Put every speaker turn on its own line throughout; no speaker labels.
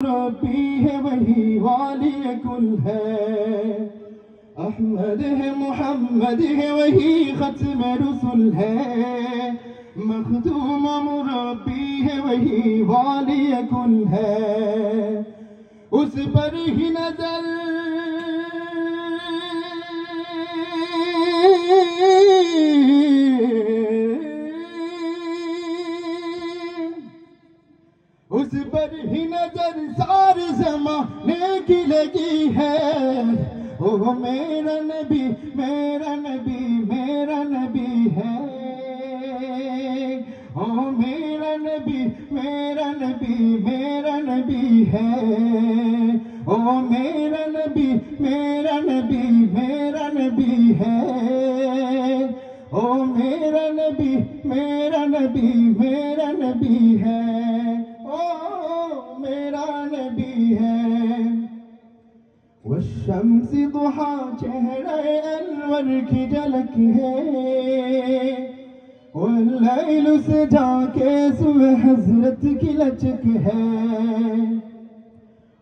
ربی ہے وہی والی کل ہے، احمد ہے محمد ہے وہی ختم رسول ہے، مخدوم مربی ہے وہی والی کل ہے، اس پر ہی نظر اس پر ہی نظر سارے زمانے کی لگی ہے، او میرا نبی میرا نبی میرا نبی ہے، او میرا نبی میرا نبی میرا نبی ہے، او میرا نبی میرا نبی میرا نبی ہے، او میرا نبی میرا نبی میرا نبی ہے، او میرا نبی ہے۔ والشمس ضحا چہرہ انور کی جھلک ہے، واللیل سجا کے صبح حضرت کی لچک ہے،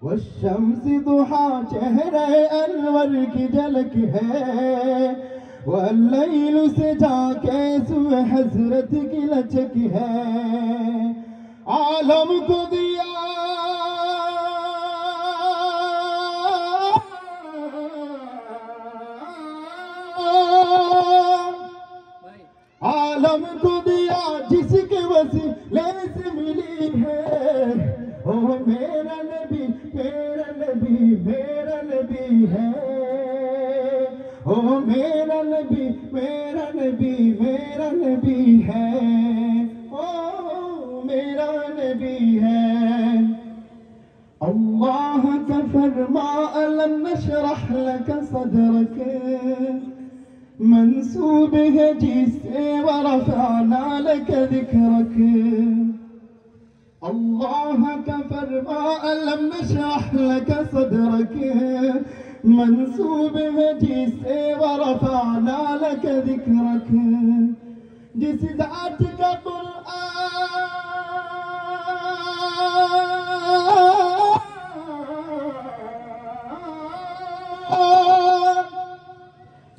والشمس ضحا چہرہ انور کی جھلک ہے، واللیل سجا کے صبح حضرت کی لچک ہے، عالم کو دیا عالم کو دیا جس کے وسیلے سے ملی ہے، او میرا نبی میرا نبی میرا نبی ہے، او میرا نبی میرا نبی میرا نبی ہے، او میرا نبی ہے۔ اللہ کا فرما ألم نشرح لك صدرك منسوب ہے جس سے ورفعنا لك ذکرك، اللہ کا فرما ألم نشرح لك صدرك منسوب ہے جس سے ورفعنا لك ذکرك، جس ذات کا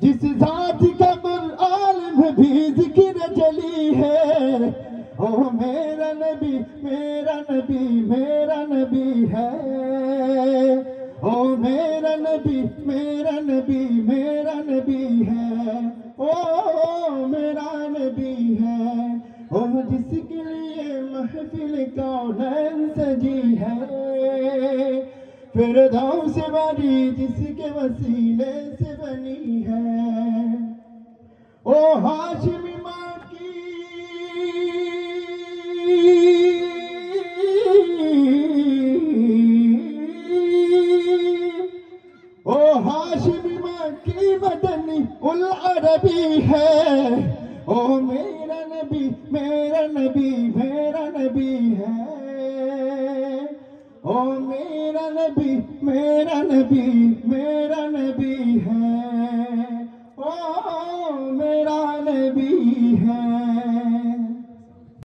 جس ذات کا قرآن میں بھی ذکر جلی ہے، او میرا نبی میرا نبی میرا نبی ہے، او میرا نبی میرا نبی میرا نبی ہے، او میرا نبی ہے، او جس کے لیے محفل کونین سجی ہے، فردوس باری جس کے وسیلے سے بنی ہے، او ہاشمی ماں کی او ہاشمی ماں کی مدنی العربی ہے، او میرا نبی میرا نبی میرا نبی ہے، او میرا نبی میرا نبی میرا نبی ہے۔